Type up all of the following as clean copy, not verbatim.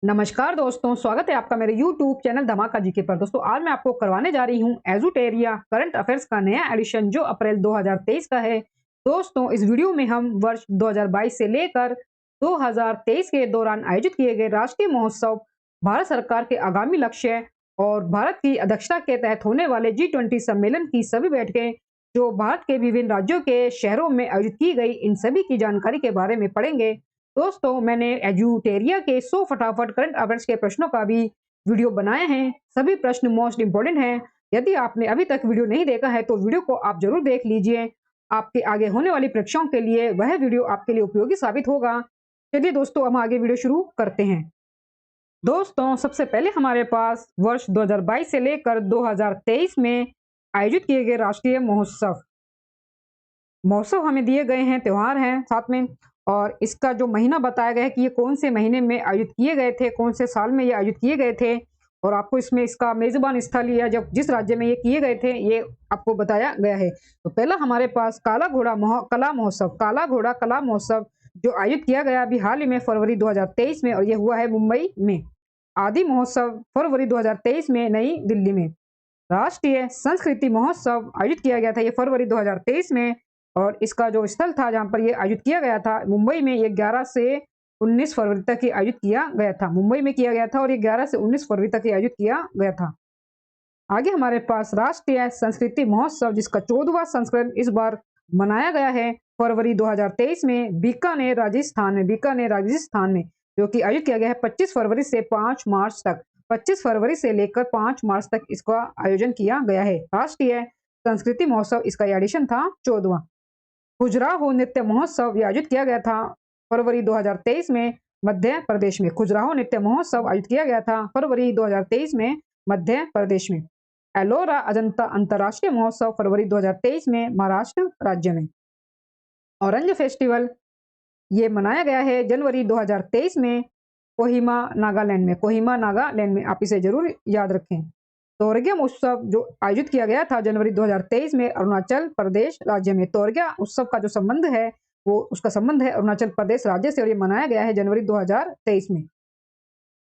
नमस्कार दोस्तों, स्वागत है आपका मेरे YouTube चैनल धमाका जीके पर। दोस्तों आज मैं आपको करवाने जा रही हूँ एजुटेरिया करंट अफेयर्स का नया एडिशन जो अप्रैल 2023 का है। दोस्तों इस वीडियो में हम वर्ष 2022 से लेकर 2023 के दौरान आयोजित किए गए राष्ट्रीय महोत्सव, भारत सरकार के आगामी लक्ष्य और भारत की अध्यक्षता के तहत होने वाले G20 सम्मेलन की सभी बैठकें जो भारत के विभिन्न राज्यों के शहरों में आयोजित की गई, इन सभी की जानकारी के बारे में पढ़ेंगे। दोस्तों मैंने एजुटेरिया के 100 फटाफट करंट अफेयर्स के प्रश्नों का भी वीडियो बनाए हैं। सभी प्रश्न मोस्ट इंपोर्टेंट हैं। यदि आपने अभी तक वीडियो नहीं देखा है तो वीडियो को आप जरूर देख लीजिए। आपके आगे होने वाली परीक्षाओं के लिए वह वीडियो आपके लिए उपयोगी साबित होगा। चलिए दोस्तों हम आगे वीडियो शुरू करते हैं। दोस्तों सबसे पहले हमारे पास वर्ष 2022 से लेकर 2023 में आयोजित किए गए राष्ट्रीय महोत्सव महोत्सव हमें दिए गए हैं, त्योहार हैं साथ में, और इसका जो महीना बताया गया है कि ये कौन से महीने में आयोजित किए गए थे, कौन से साल में ये आयोजित किए गए थे, और आपको इसमें इसका मेजबान स्थल या जब जिस राज्य में ये किए गए थे ये आपको बताया गया है। तो पहला हमारे पास काला घोड़ा कला महोत्सव, काला घोड़ा कला महोत्सव जो आयोजित किया गया अभी हाल ही में फरवरी 2023 में, और ये हुआ है मुंबई में। आदि महोत्सव फरवरी 2023 में नई दिल्ली में। राष्ट्रीय संस्कृति महोत्सव आयोजित किया गया था ये फरवरी 2023 में, और इसका जो स्थल था जहां पर ये आयोजित किया गया था मुंबई में, ये 11 से 19 फरवरी तक ही आयोजित किया गया था। मुंबई में किया गया था और ये 11 से 19 फरवरी तक ही आयोजित किया गया था। आगे हमारे पास राष्ट्रीय संस्कृति महोत्सव जिसका 14वां संस्करण इस बार मनाया गया है फरवरी 2023 में बीकानेर राजस्थान में, बीकानेर राजस्थान में, जो कि आयोजित किया गया है 25 फरवरी से 5 मार्च तक। 25 फरवरी से लेकर 5 मार्च तक इसका आयोजन किया गया है। राष्ट्रीय संस्कृति महोत्सव इसका एडिशन था 14वां। खजुराहो नृत्य महोत्सव आयोजित किया गया था फरवरी 2023 में मध्य प्रदेश में। खजुराहो नृत्य महोत्सव आयोजित किया गया था फरवरी 2023 में मध्य प्रदेश में। एलोरा अजंता अंतर्राष्ट्रीय महोत्सव फरवरी 2023 में महाराष्ट्र राज्य में। ऑरेंज फेस्टिवल ये मनाया गया है जनवरी 2023 में कोहिमा नागालैंड में, कोहिमा नागालैंड में, आप इसे जरूर याद रखें। तोरगियम उत्सव जो आयोजित किया गया था जनवरी 2023 में अरुणाचल प्रदेश राज्य में। तोरगिया उत्सव का जो संबंध है वो उसका संबंध है अरुणाचल प्रदेश राज्य से, और ये मनाया गया है जनवरी 2023 में।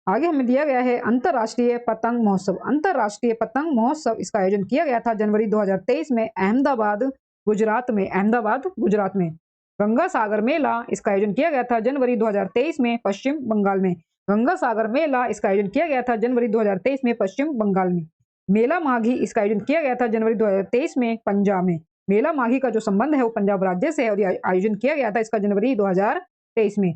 आगे हमें दिया गया है अंतरराष्ट्रीय पतंग महोत्सव। अंतरराष्ट्रीय पतंग महोत्सव इसका आयोजन किया गया था जनवरी 2023 में अहमदाबाद गुजरात में, अहमदाबाद गुजरात में। गंगा सागर मेला इसका आयोजन किया गया था जनवरी 2023 में पश्चिम बंगाल में। गंगा सागर मेला इसका आयोजन किया गया था जनवरी 2023 में पश्चिम बंगाल में। मेला माघी इसका आयोजन किया गया था जनवरी 2023 में पंजाब में। मेला माघी का जो संबंध है वो पंजाब राज्य से है, और आयोजन किया गया था इसका जनवरी 2023 में।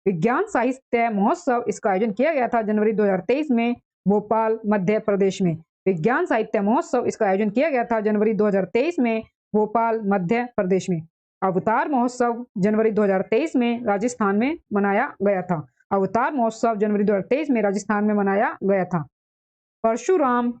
विज्ञान साहित्य महोत्सव इसका आयोजन किया गया था जनवरी 2023 में भोपाल मध्य प्रदेश में। विज्ञान साहित्य महोत्सव इसका आयोजन किया गया था जनवरी 2023 में भोपाल मध्य प्रदेश में। अवतार महोत्सव जनवरी 2023 में राजस्थान में मनाया गया था। अवतार महोत्सव जनवरी 2023 में राजस्थान में मनाया गया था। परशुराम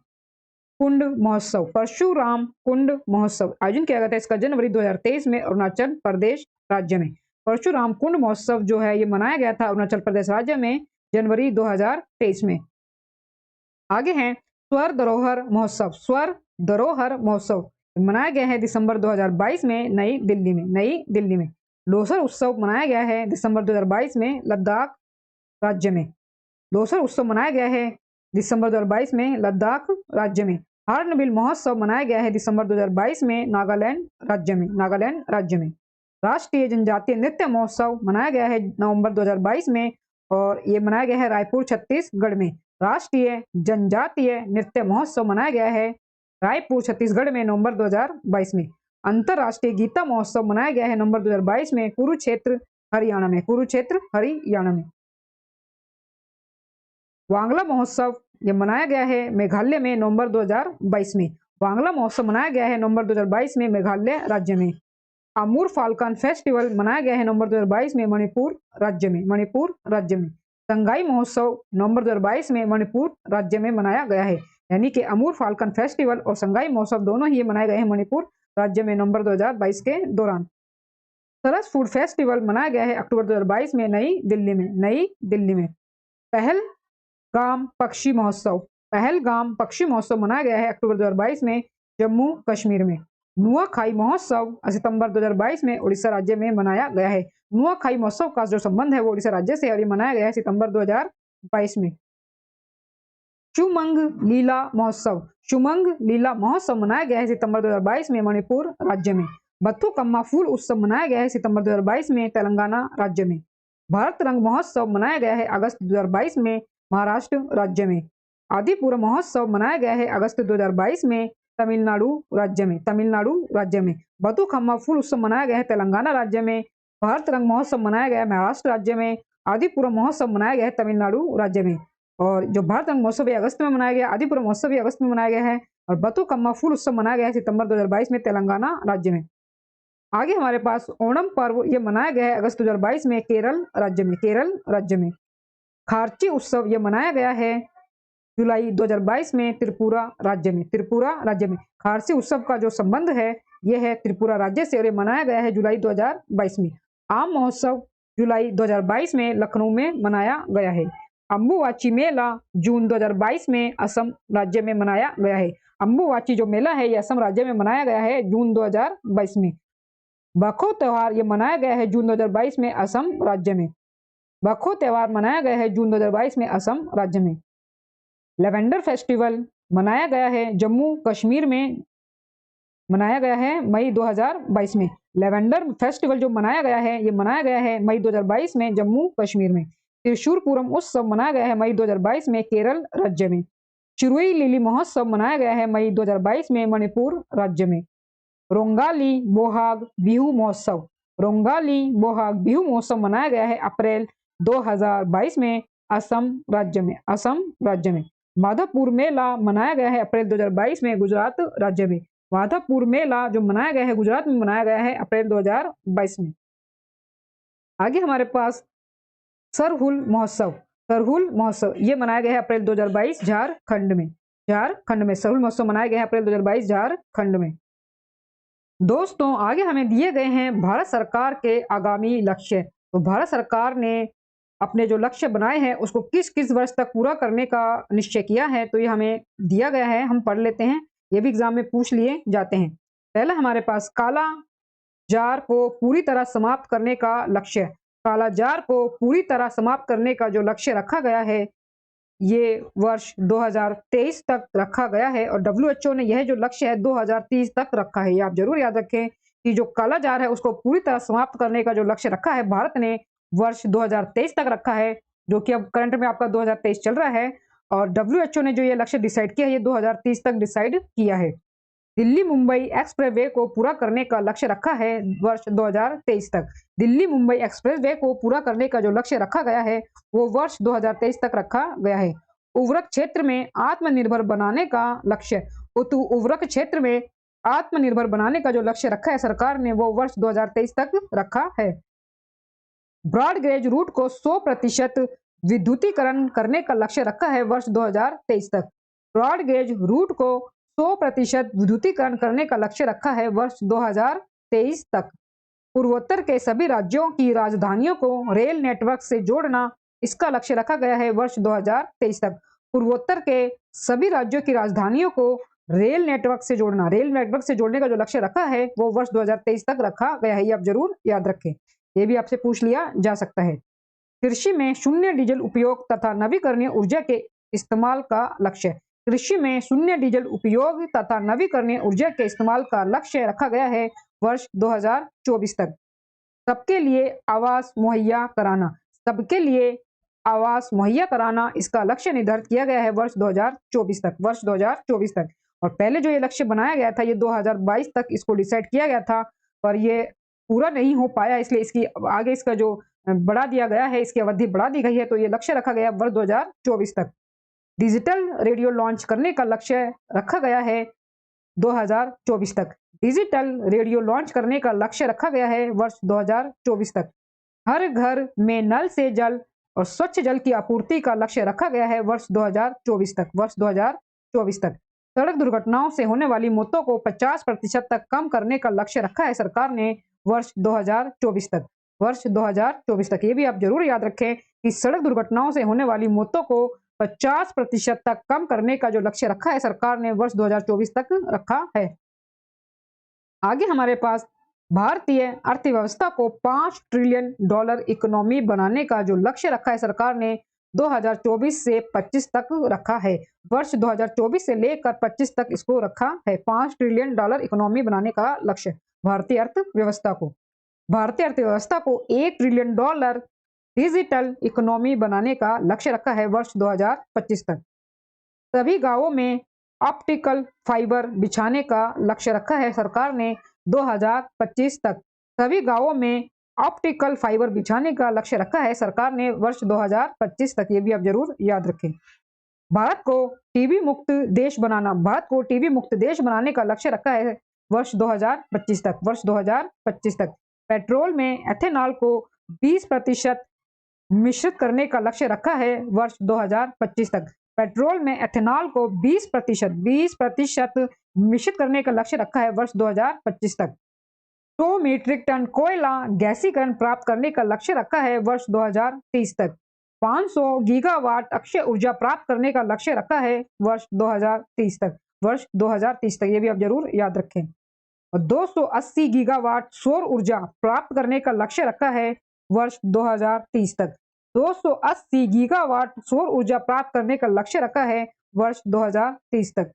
कुंड महोत्सव, परशुराम कुंड महोत्सव आयोजन किया गया था इसका जनवरी 2023 में अरुणाचल प्रदेश राज्य में। परशुराम कुंड महोत्सव जो है ये मनाया गया था अरुणाचल प्रदेश राज्य में जनवरी 2023 में। आगे है स्वर धरोहर महोत्सव। स्वर धरोहर महोत्सव मनाया गया है दिसंबर 2022 में नई दिल्ली में, नई दिल्ली में। लोसर उत्सव मनाया गया है दिसंबर 2022 में लद्दाख राज्य में। लोसर उत्सव मनाया गया है दिसंबर 2022 में लद्दाख राज्य में। हार्नबिल महोत्सव मनाया गया है दिसंबर 2022 में नागालैंड राज्य में, नागालैंड राज्य में। राष्ट्रीय जनजातीय नृत्य महोत्सव मनाया गया है नवंबर 2022 में, और ये मनाया गया है रायपुर छत्तीसगढ़ में। राष्ट्रीय जनजातीय नृत्य महोत्सव मनाया गया है रायपुर छत्तीसगढ़ में नवंबर 2022 में। अंतरराष्ट्रीय गीता महोत्सव मनाया गया है नवंबर 2022 में कुरुक्षेत्र हरियाणा में, कुरुक्षेत्र हरियाणा में। वांगला महोत्सव ये मनाया गया है मेघालय में नवंबर 2022 में। वांगला महोत्सव मनाया गया है नवंबर 2022 में मेघालय राज्य में। अमूर फाल्कन फेस्टिवल मनाया गया है नवंबर 2022 में मणिपुर राज्य में, मणिपुर राज्य में। संगाई महोत्सव नवंबर 2022 में मणिपुर राज्य में मनाया गया है, यानी कि अमूर फाल्कन फेस्टिवल और संगाई महोत्सव दोनों ही मनाए गए हैं मणिपुर राज्य में नवंबर 2022 के दौरान। सरस फूड फेस्टिवल मनाया गया है अक्टूबर 2022 में नई दिल्ली में, नई दिल्ली में। पहलगाम पक्षी महोत्सव, पहलगाम पक्षी महोत्सव मनाया गया है अक्टूबर 2022 में जम्मू कश्मीर में। नुआखाई महोत्सव सितंबर 2022 में उड़ीसा राज्य में मनाया गया है। नुआखाई महोत्सव का जो संबंध है वो उड़ीसा राज्य से, और ये मनाया गया है सितंबर 2022 में। शुमंग लीला महोत्सव, शुमंग लीला महोत्सव मनाया गया है सितंबर 2022 में मणिपुर राज्य में। बथुकम्मा फूल उत्सव मनाया गया है सितंबर 2022 में तेलंगाना राज्य में। भारत रंग महोत्सव मनाया गया है अगस्त 2022 में महाराष्ट्र राज्य में। आदिपुर महोत्सव मनाया गया है अगस्त 2022 में तमिलनाडु राज्य में, तमिलनाडु राज्य में। बथुकम्मा फूल उत्सव मनाया गया है तेलंगाना राज्य में। भारत रंग महोत्सव मनाया गया है महाराष्ट्र राज्य में। आदिपुर महोत्सव मनाया गया है तमिलनाडु राज्य में। और जो भारत रंग महोत्सव भी अगस्त में मनाया गया, आदिपुर महोत्सव भी अगस्त में मनाया गया है, और बथुकम्मा फूल उत्सव मनाया गया है सितंबर 2022 में तेलंगाना राज्य में। आगे हमारे पास ओणम पर्व ये मनाया गया है अगस्त 2022 में केरल राज्य में, केरल राज्य में। खार्ची उत्सव ये मनाया गया है जुलाई 2022 में त्रिपुरा राज्य में, त्रिपुरा राज्य में। खारसी उत्सव का जो संबंध है यह है त्रिपुरा राज्य से और ये मनाया गया है जुलाई 2022 में। आम महोत्सव जुलाई 2022 में लखनऊ में मनाया गया है। अम्बुवाची मेला जून 2022 में असम राज्य में मनाया गया है। अम्बुवाची जो मेला है ये असम राज्य में मनाया गया है जून 2022 में। बखो त्योहार ये मनाया गया है जून 2022 में असम राज्य में। बखो त्योहार मनाया गया है जून 2022 में असम राज्य में। लेवेंडर फेस्टिवल मनाया गया है जम्मू कश्मीर में, मनाया गया है मई 2022 में। लेवेंडर फेस्टिवल जो मनाया गया है ये मनाया गया है मई 2022 में जम्मू कश्मीर में। त्रिशूरपुरम उत्सव मनाया गया है मई 2022 में केरल राज्य में। चिरुई लिली महोत्सव मनाया गया है मई 2022 में मणिपुर राज्य में। रोंगाली बोहाग बिहू महोत्सव, रोंगाली बोहाग बिहू महोत्सव मनाया गया है अप्रैल 2022 में असम राज्य में, असम राज्य में। माधवपुर मेला मनाया गया है अप्रैल 2022 में गुजरात राज्य में। माधवपुर मेला जो मनाया गया है गुजरात में मनाया गया है अप्रैल 2022 में। आगे हमारे पास सरहुल महोत्सव, सरहुल महोत्सव ये मनाया गया है अप्रैल 2022 झारखंड में, झारखंड में सरहुल महोत्सव मनाया गया है अप्रैल 2022 झारखंड में। दोस्तों आगे हमें दिए गए हैं भारत सरकार के आगामी लक्ष्य। तो भारत सरकार ने अपने जो लक्ष्य बनाए हैं उसको किस किस वर्ष तक पूरा करने का निश्चय किया है, तो ये हमें दिया गया है, हम पढ़ लेते हैं, ये भी एग्जाम में पूछ लिए जाते हैं। पहला हमारे पास काला जार को पूरी तरह समाप्त करने का लक्ष्य, काला जार को पूरी तरह समाप्त करने का जो लक्ष्य रखा गया है ये वर्ष 2023 तक रखा गया है और WHO ने यह जो लक्ष्य है 2030 तक रखा है। ये आप जरूर याद रखें कि जो काला जार है उसको पूरी तरह समाप्त करने का जो लक्ष्य रखा है भारत ने वर्ष 2023 तक रखा है, जो कि अब करंट में आपका 2023 चल रहा है। और WHO ने जो ये लक्ष्य डिसाइड किया है ये 2030 तक डिसाइड किया है। दिल्ली मुंबई एक्सप्रेसवे को पूरा करने का लक्ष्य रखा है वर्ष 2023 तक। दिल्ली मुंबई एक्सप्रेसवे को पूरा करने का जो लक्ष्य रखा गया है वो वर्ष 2023 तक रखा गया है। उर्वरक क्षेत्र में आत्मनिर्भर बनाने का लक्ष्य, उर्वरक क्षेत्र में आत्मनिर्भर बनाने का जो लक्ष्य रखा है सरकार ने वो वर्ष 2023 तक रखा है। ब्रॉड गेज रूट को 100% विद्युतीकरण करने का लक्ष्य रखा है वर्ष 2023 तक। ब्रॉड गेज रूट को 100% विद्युतीकरण करने का लक्ष्य रखा है वर्ष 2023 तक। पूर्वोत्तर के सभी राज्यों की राजधानियों को रेल नेटवर्क से जोड़ना, इसका लक्ष्य रखा गया है वर्ष 2023 तक। पूर्वोत्तर के सभी राज्यों की राजधानियों को रेल नेटवर्क से जोड़ना, रेल नेटवर्क से जोड़ने का जो लक्ष्य रखा है वो वर्ष 2023 तक रखा गया है। ये आप जरूर याद रखें, ये भी आपसे पूछ लिया जा सकता है। कृषि में शून्य डीजल उपयोग तथा नवीकरणीय ऊर्जा के इस्तेमाल का लक्ष्य, कृषि में शून्य डीजल उपयोग तथा नवीकरणीय ऊर्जा के इस्तेमाल का लक्ष्य रखा गया है वर्ष 2024 तक। सबके लिए आवास मुहैया कराना, सबके लिए आवास मुहैया कराना, इसका लक्ष्य निर्धारित किया गया है वर्ष 2024 तक, वर्ष 2024 तक। और पहले जो ये लक्ष्य बनाया गया था ये 2022 तक इसको डिसाइड किया गया था, पर ये पूरा नहीं हो पाया, इसलिए इसकी आगे इसका जो बढ़ा दिया गया है, इसकी अवधि बढ़ा दी गई है, तो ये लक्ष्य रखा गया वर्ष 2024 तक। डिजिटल रेडियो लॉन्च करने का लक्ष्य रखा गया है 2024 तक। डिजिटल रेडियो लॉन्च करने का लक्ष्य रखा गया है वर्ष 2024 तक। हर घर में नल से जल और स्वच्छ जल की आपूर्ति का लक्ष्य रखा गया है वर्ष 2024 तक, वर्ष 2024 तक। सड़क दुर्घटनाओं से होने वाली मौतों को 50% तक कम करने का लक्ष्य रखा है सरकार ने वर्ष 2024 तक, वर्ष 2024 तक। ये भी आप जरूर याद रखें कि सड़क दुर्घटनाओं से होने वाली मौतों को 50% तक कम करने का जो लक्ष्य रखा है सरकार ने वर्ष 2024 तक रखा है। आगे हमारे पास भारतीय अर्थव्यवस्था को $5 ट्रिलियन इकोनॉमी बनाने का जो लक्ष्य रखा है सरकार ने 2024 से 25 तक रखा है। वर्ष 2024 से लेकर 25 तक इसको रखा है। $5 ट्रिलियन इकोनॉमी बनाने का लक्ष्य भारतीय अर्थव्यवस्था को। भारतीय अर्थव्यवस्था को $1 ट्रिलियन डिजिटल इकोनॉमी बनाने का लक्ष्य रखा है वर्ष 2025 तक। सभी गांवों में ऑप्टिकल फाइबर बिछाने का लक्ष्य रखा है सरकार ने 2025 तक। सभी गांवों में ऑप्टिकल फाइबर बिछाने का लक्ष्य रखा है सरकार ने वर्ष 2025 तक। ये भी आप जरूर याद रखें। भारत को टीबी मुक्त देश बनाने का लक्ष्य रखा है वर्ष 2025 तक। वर्ष 2025 तक पेट्रोल में एथेनॉल को 20% मिश्रित करने का लक्ष्य रखा है वर्ष 2025 तक। पेट्रोल में एथेनॉल को 20% मिश्रित करने का लक्ष्य रखा है वर्ष 2025 तक। 100 मीट्रिक टन कोयला गैसीकरण प्राप्त करने का लक्ष्य रखा है वर्ष 2030 तक। 500 गीगावाट अक्षय ऊर्जा प्राप्त करने का लक्ष्य रखा है वर्ष 2030 तक। वर्ष 2030 तक, ये भी आप जरूर याद रखें। और 280 गीगावाट सौर ऊर्जा प्राप्त करने का लक्ष्य रखा है वर्ष 2030 तक। 280 गीगावाट सौर ऊर्जा प्राप्त करने का लक्ष्य रखा है वर्ष 2030 तक।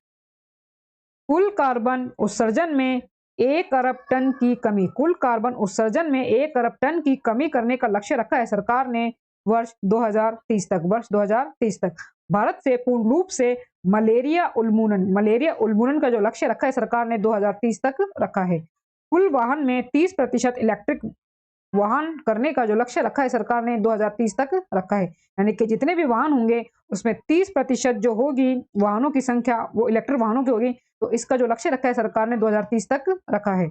कुल कार्बन उत्सर्जन में 1 अरब टन की कमी। कुल कार्बन उत्सर्जन में 1 अरब टन की कमी करने का लक्ष्य रखा है सरकार ने वर्ष 2030 तक। वर्ष 2030 तक भारत से पूर्ण रूप से मलेरिया उन्मूलन का जो लक्ष्य रखा है सरकार ने 2030 तक रखा है। कुल वाहन में 30% इलेक्ट्रिक वाहन करने का जो लक्ष्य रखा है सरकार ने 2030 तक रखा है। यानी कि जितने भी वाहन होंगे उसमें 30% जो होगी वाहनों की संख्या वो इलेक्ट्रिक वाहनों की होगी। तो इसका जो लक्ष्य रखा है सरकार ने 2030 तक रखा है।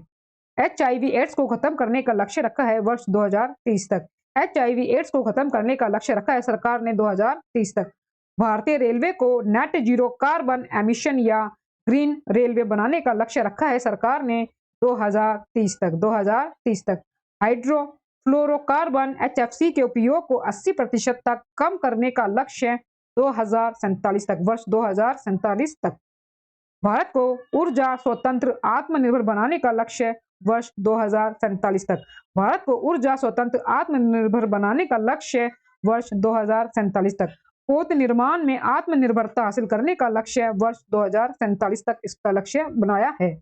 HIV एड्स को खत्म करने का लक्ष्य रखा है वर्ष 2030 तक। HIV एड्स को खत्म करने का लक्ष्य रखा है सरकार ने 2030 तक। भारतीय रेलवे को नेट जीरो कार्बन एमिशन या ग्रीन रेलवे बनाने का लक्ष्य रखा है सरकार ने 2030 तक। 2030 तक हाइड्रोफ्लोरोकार्बन HFC के उपयोग को 80% तक कम करने का लक्ष्य 2047 तक। वर्ष 2047 तक भारत को ऊर्जा स्वतंत्र आत्मनिर्भर बनाने का लक्ष्य वर्ष 2047 तक। भारत को ऊर्जा स्वतंत्र आत्मनिर्भर बनाने का लक्ष्य वर्ष 2047 तक। पोत निर्माण में आत्मनिर्भरता हासिल करने का लक्ष्य वर्ष 2047 तक इसका लक्ष्य बनाया है।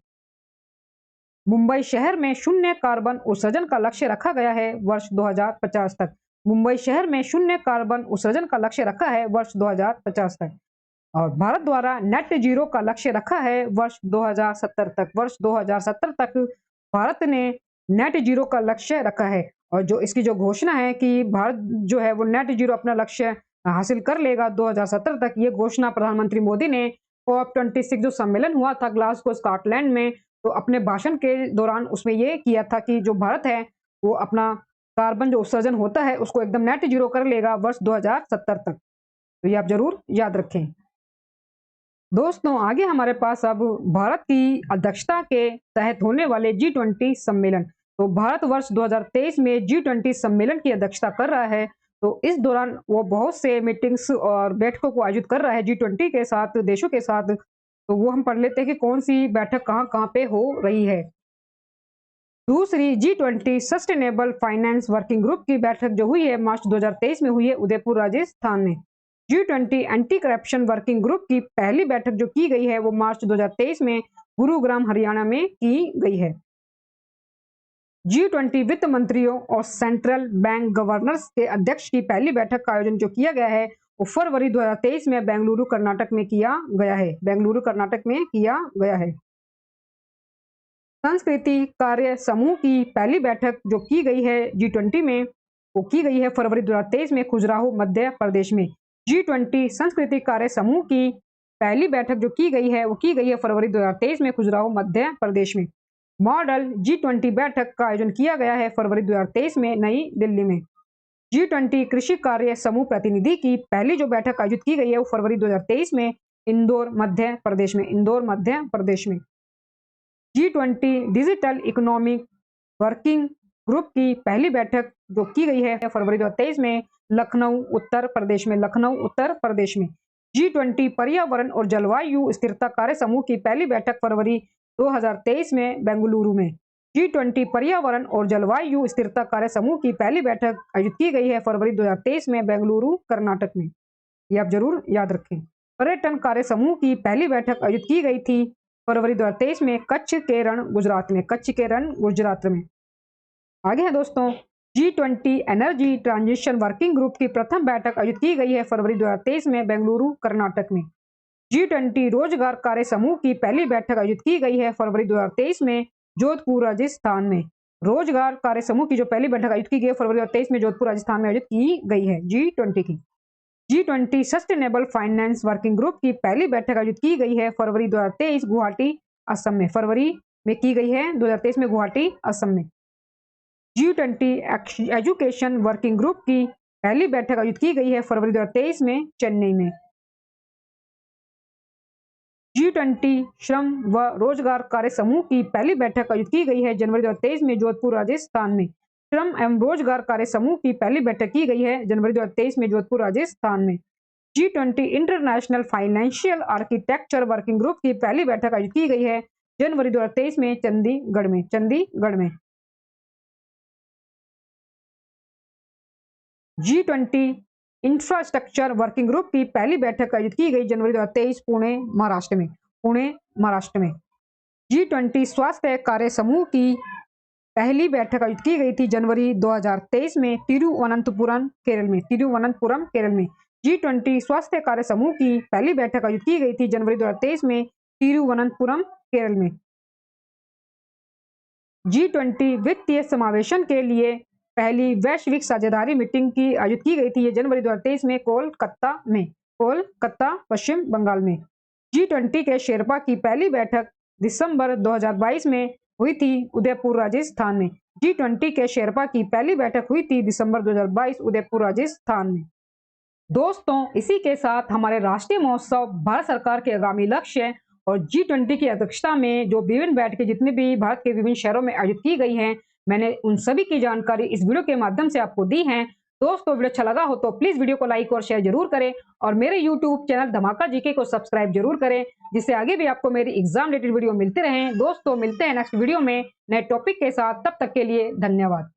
मुंबई शहर में शून्य कार्बन उत्सर्जन का लक्ष्य रखा गया है वर्ष 2050 तक। मुंबई शहर में शून्य कार्बन उत्सर्जन का लक्ष्य रखा है वर्ष 2050 तक। और भारत द्वारा नेट जीरो का लक्ष्य रखा है वर्ष 2070 तक। वर्ष 2070 तक भारत ने नेट जीरो का लक्ष्य रखा है। और जो इसकी जो घोषणा है कि भारत जो है वो नेट जीरो अपना लक्ष्य हासिल कर लेगा 2070 तक, ये घोषणा प्रधानमंत्री मोदी ने COP26 जो सम्मेलन हुआ था ग्लासगो स्कॉटलैंड में, तो अपने भाषण के दौरान उसमें ये किया था कि जो भारत है वो अपना कार्बन जो उत्सर्जन होता है उसको एकदम नेट जीरो कर लेगा वर्ष 2070 तक। तो ये आप जरूर याद रखें। दोस्तों आगे हमारे पास अब भारत की अध्यक्षता के तहत होने वाले G20 सम्मेलन। तो भारत वर्ष 2023 में G20 सम्मेलन की अध्यक्षता कर रहा है। तो इस दौरान वो बहुत से मीटिंग्स और बैठकों को आयोजित कर रहा है G20 के साथ देशों के साथ। तो वो हम पढ़ लेते हैं कि कौन सी बैठक कहाँ कहाँ पे हो रही है। दूसरी G20 sustainable finance working group की बैठक जो हुई है मार्च 2023 में हुई है उदयपुर राजस्थान में। G20 anti corruption working group की पहली बैठक जो की गई है वो मार्च 2023 में गुरुग्राम हरियाणा में की गई है। G20 वित्त मंत्रियों और सेंट्रल बैंक गवर्नर्स के अध्यक्ष की पहली बैठक का आयोजन जो किया गया है वो फरवरी 2023 में बेंगलुरु कर्नाटक में किया गया है। बेंगलुरु कर्नाटक में किया गया है। संस्कृति कार्य समूह की पहली बैठक जो की गई है G20 में वो की गई है फरवरी 2023 में खजुराहो मध्य प्रदेश में। G20 संस्कृति कार्य समूह की पहली बैठक जो की गई है वो की गई है फरवरी 2023 में खजुराहो मध्य प्रदेश में। मॉडल G20 बैठक का आयोजन किया गया है फरवरी 2023 में नई दिल्ली में। G20 कृषि कार्य समूह प्रतिनिधि की पहली जो बैठक आयोजित की गई है वो फरवरी 2023 में इंदौर मध्य प्रदेश में। इंदौर मध्य प्रदेश में। G20 digital economic working group की पहली बैठक जो की गई है फरवरी 2023 में लखनऊ उत्तर प्रदेश में। लखनऊ उत्तर प्रदेश में। G20 पर्यावरण और जलवायु स्थिरता कार्य समूह की पहली बैठक फरवरी 2023 में बेंगलुरु में। G20 पर्यावरण और जलवायु स्थिरता कार्य समूह की पहली बैठक आयोजित की गई है फरवरी 2023 में बेंगलुरु कर्नाटक में। ये आप जरूर याद रखें। पर्यटन कार्य समूह की पहली बैठक आयोजित की गई थी फरवरी 2023 में कच्छ के रण गुजरात में। कच्छ के रण गुजरात में। आगे है दोस्तों, G20 energy transition working group की प्रथम बैठक आयोजित की गई है फरवरी 2023 में बेंगलुरु कर्नाटक में। G20 रोजगार कार्य समूह की पहली बैठक आयोजित की गई है फरवरी 2023 में जोधपुर राजस्थान में। रोजगार कार्य समूह की जो पहली बैठक आयोजित की गई है फरवरी 2023 में जोधपुर राजस्थान में आयोजित की गई है G20 की। G20 sustainable finance working group की पहली बैठक आयोजित की गई है फरवरी 2023 गुवाहाटी असम में। फरवरी में की गई है 2023 में गुवाहाटी असम में। G20 एजुकेशन वर्किंग ग्रुप की पहली बैठक आयोजित की गई है फरवरी 2023 में चेन्नई में। G20 श्रम व रोजगार कार्य समूह की पहली बैठक आयोजित की गई है जनवरी 2023 में जोधपुर राजस्थान में। श्रम एवं रोजगार कार्य समूह की पहली बैठक की गई है जनवरी 2023 में जोधपुर राजस्थान में। G20 international financial architecture working group की पहली बैठक आयोजित की गई है जनवरी 2023 में चंडीगढ़ में। G20 इंफ्रास्ट्रक्चर वर्किंग ग्रुप की पहली बैठक आयोजित की गई जनवरी 2023 पुणे महाराष्ट्र में। G20 स्वास्थ्य कार्य समूह की पहली बैठक आयोजित की गई थी जनवरी 2023 में तिरुवनंतपुरम केरल में। G20 स्वास्थ्य कार्य समूह की पहली बैठक आयोजित की गई थी जनवरी 2023 में तिरुवनंतपुरम केरल में। G20 वित्तीय समावेशन के लिए पहली वैश्विक साझेदारी मीटिंग की आयोजित की गई थी जनवरी 2023 में कोलकाता पश्चिम बंगाल में। G20 के शेरपा की पहली बैठक दिसंबर 2022 में हुई थी उदयपुर राजस्थान में। G20 के शेरपा की पहली बैठक हुई थी दिसंबर 2022 उदयपुर राजस्थान में। दोस्तों, इसी के साथ हमारे राष्ट्रीय महोत्सव, भारत सरकार के आगामी लक्ष्य और G20 की अध्यक्षता में जो विभिन्न बैठकें जितने भी भारत के विभिन्न शहरों में आयोजित की गई हैं, मैंने उन सभी की जानकारी इस वीडियो के माध्यम से आपको दी है। दोस्तों, वीडियो अच्छा लगा हो तो प्लीज वीडियो को लाइक और शेयर जरूर करें और मेरे यूट्यूब चैनल धमाका जीके को सब्सक्राइब जरूर करें, जिससे आगे भी आपको मेरी एग्जाम रिलेटेड वीडियो मिलते रहें। दोस्तों, मिलते हैं नेक्स्ट वीडियो में नए टॉपिक के साथ। तब तक के लिए धन्यवाद।